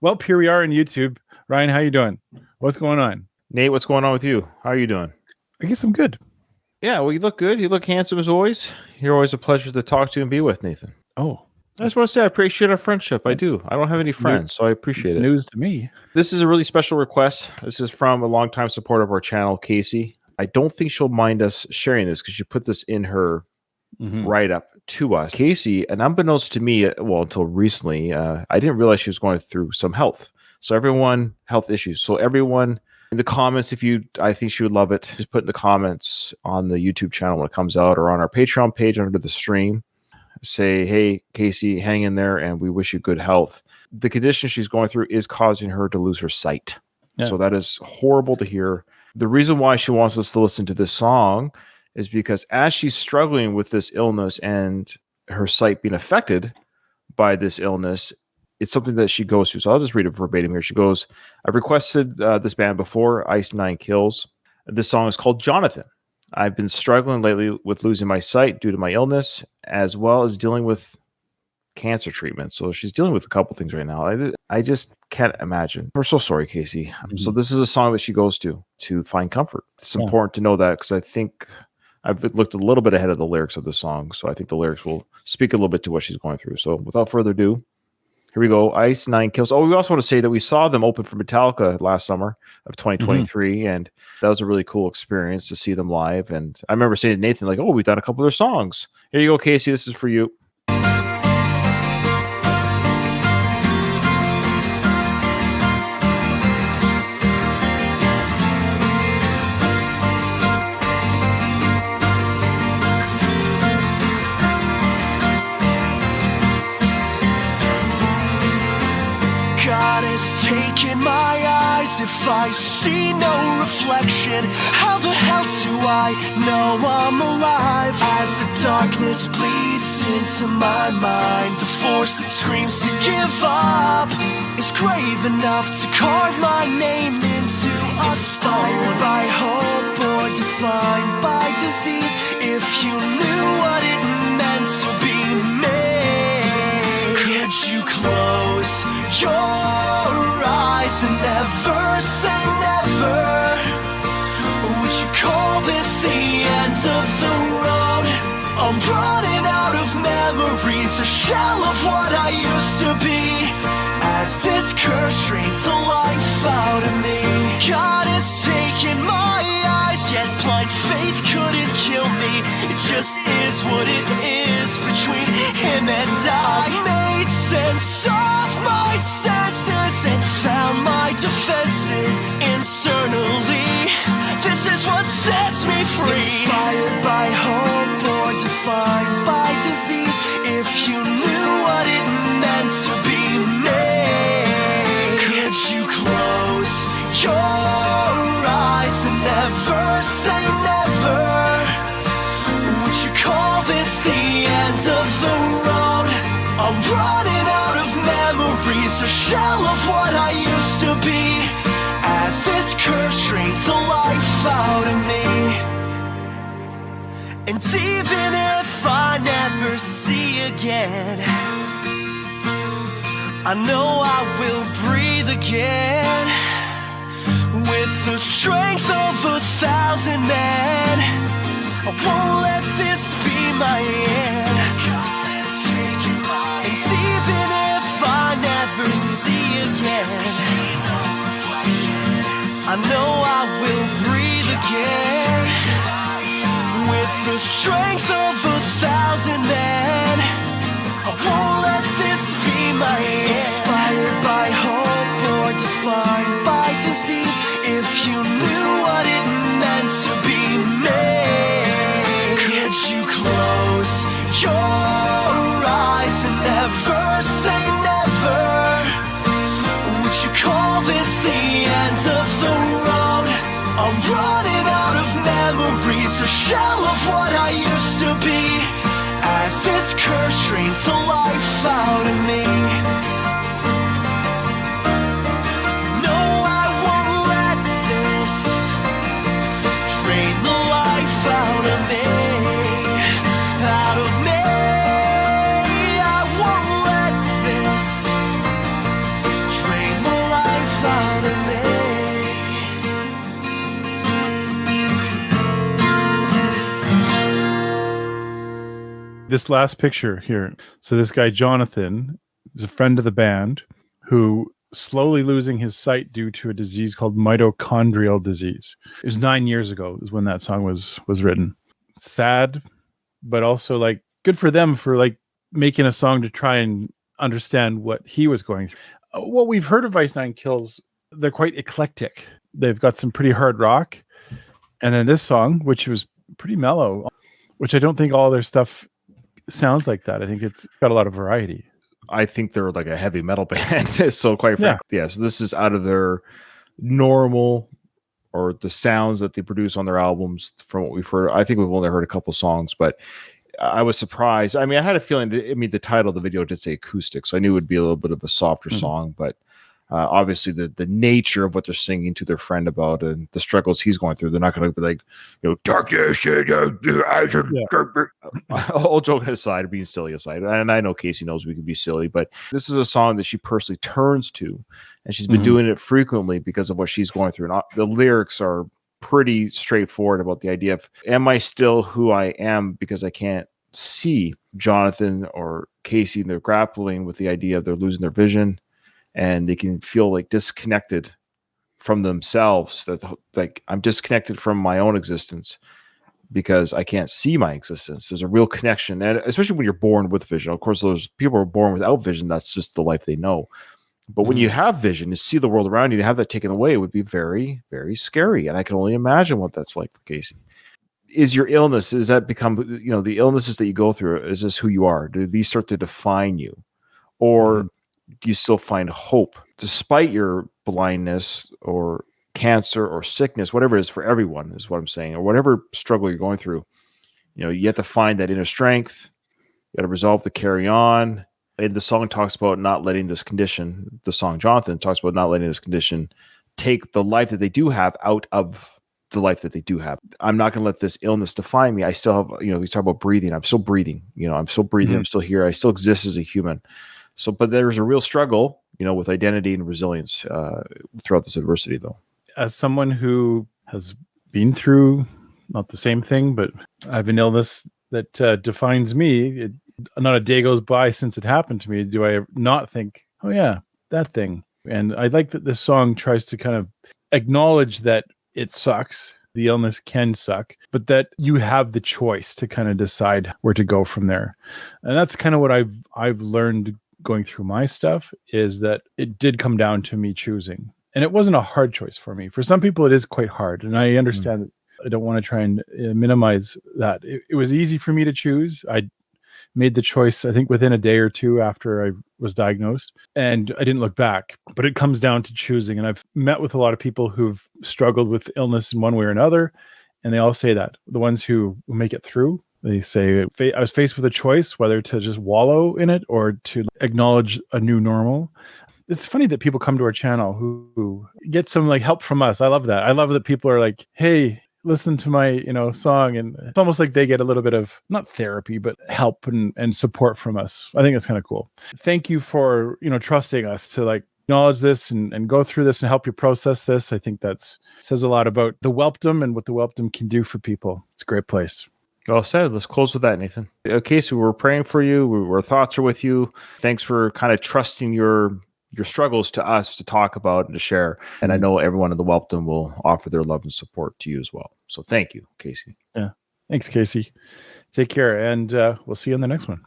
Well, here we are on YouTube. Ryan, how you doing? What's going on? Nate, what's going on with you? How are you doing? I guess I'm good. Yeah, well, you look good. You look handsome as always. You're always a pleasure to talk to and be with, Nathan. Oh, I just want to say I appreciate our friendship. I do. I don't have any friends, so I appreciate it. News to me. This is a really special request. This is from a longtime supporter of our channel, Casey. I don't think she'll mind us sharing this because she put this in her write-up to us. Casey, and unbeknownst to me, well, until recently, I didn't realize she was going through some health. So everyone, health issues. So everyone in the comments, I think she would love it. Just put in the comments on the YouTube channel when it comes out or on our Patreon page under the stream. Say, hey, Casey, hang in there, and we wish you good health. The condition she's going through is causing her to lose her sight. Yeah. So that is horrible to hear. The reason why she wants us to listen to this song is because as she's struggling with this illness and her sight being affected by this illness, it's something that she goes through. So I'll just read it verbatim here. She goes, I've requested this band before, Ice Nine Kills. This song is called Jonathan. I've been struggling lately with losing my sight due to my illness, as well as dealing with cancer treatment. So she's dealing with a couple things right now. I just can't imagine. We're so sorry, Casey. So this is a song that she goes to find comfort. It's important to know that because I think I've looked a little bit ahead of the lyrics of the song. So I think the lyrics will speak a little bit to what she's going through. So without further ado, here we go. Ice Nine Kills. Oh, we also want to say that we saw them open for Metallica last summer of 2023, and that was a really cool experience to see them live. And I remember saying to Nathan, like, oh, we've done a couple of their songs. Here you go, Casey. This is for you. Taking my eyes if I see no reflection. How the hell do I know I'm alive? As the darkness bleeds into my mind, the force that screams to give up is grave enough to carve my name into a stone. Inspired by hope or defined by disease, if you knew what it meant to be me, could you close your eyes and never say never? Would you call this the end of the road? I'm running out of memories, a shell of what I used to be, as this curse drains the life out of me. God has taken my eyes, yet blind faith couldn't kill me. It just is what it is between him and I. Made sense of my senses and found my defenses internally. This is what sets me free. Inspired by hope or defined by disease, if you knew what it meant to be me, could you close your eyes and never say never? Would you call this the end of the road? I'm running out of memories, a shell of what I used to be, as this curse drains the life out of me. And even if I never see again, I know I will breathe again with the strength of 1,000 men. I won't let this be my end. And even if I never see again, I know I will breathe again with the strength of 1,000 men. I won't let this be my end. Inspired by hope or defined by disease, if you knew what it meant to be me, could you close your eyes and never say never? Would you call this the end of the road? I'm running out of memories, a shell of what I used to be, as this curse drains the life out of me. No, I won't let this drain the life out of me. Out of me, I won't let this drain this last picture here. So this guy, Jonathan, is a friend of the band who slowly losing his sight due to a disease called mitochondrial disease. It was 9 years ago is when that song was written. Sad, but also like good for them for like making a song to try and understand what he was going through. What we've heard of Ice Nine Kills, they're quite eclectic. They've got some pretty hard rock. And then this song, which was pretty mellow, which I don't think all their stuff sounds like that. I think it's got a lot of variety. I think they're like a heavy metal band. So quite frankly, so this is out of their normal or the sounds that they produce on their albums from what we've heard. I think we've only heard a couple songs, but I was surprised. I mean, I had a feeling, the title of the video did say acoustic, so I knew it would be a little bit of a softer song, but obviously the nature of what they're singing to their friend about and the struggles he's going through, they're not going to be like, darkness, all joking aside, being silly aside, and I know Casey knows we can be silly, but this is a song that she personally turns to, and she's been doing it frequently because of what she's going through. And the lyrics are pretty straightforward about the idea of, am I still who I am because I can't see? Jonathan or Casey, they're grappling with the idea of they're losing their vision, and they can feel like disconnected from themselves, that like I'm disconnected from my own existence because I can't see my existence. There's a real connection, and especially when you're born with vision. Of course, those people are born without vision. That's just the life they know. But when you have vision, to see the world around you, to have that taken away would be very, very scary. And I can only imagine what that's like for Casey. Is your illness, does that become, the illnesses that you go through, is this who you are? Do these start to define you? Or do you still find hope despite your blindness or cancer or sickness, whatever it is for everyone, is what I'm saying, or whatever struggle you're going through? You have to find that inner strength. You got to resolve to carry on. And the song talks about not letting this condition, the song Jonathan talks about not letting this condition take the life that they do have out of the life that they do have. I'm not going to let this illness define me. I still have, we talk about breathing. I'm still breathing, I'm still breathing. I'm still here. I still exist as a human. So, but there's a real struggle, with identity and resilience throughout this adversity, though. As someone who has been through not the same thing, but I have an illness that defines me. Not a day goes by since it happened to me do I not think, oh yeah, that thing. And I like that this song tries to kind of acknowledge that it sucks. The illness can suck, but that you have the choice to kind of decide where to go from there. And that's kind of what I've learned going through my stuff, is that it did come down to me choosing. And it wasn't a hard choice for me. For some people, it is quite hard. And I understand that. I don't want to try and minimize that. It was easy for me to choose. I made the choice, I think, within a day or two after I was diagnosed, and I didn't look back. But it comes down to choosing. And I've met with a lot of people who've struggled with illness in one way or another, and they all say that. The ones who make it through, they say, I was faced with a choice whether to just wallow in it or to acknowledge a new normal. It's funny that people come to our channel who get some like help from us. I love that. I love that people are like, hey, listen to my song, and it's almost like they get a little bit of not therapy but help and support from us. I think it's kind of cool. Thank you for trusting us to like acknowledge this and go through this and help you process this. I think that says a lot about the Welpdom and what the Welpdom can do for people. It's a great place. Well said. Let's close with that, Nathan. Okay, so we're praying for you. Our thoughts are with you. Thanks for kind of trusting your struggles to us to talk about and to share. And I know everyone in the Welpdom will offer their love and support to you as well. So thank you, Casey. Yeah. Thanks, Casey. Take care. And we'll see you on the next one.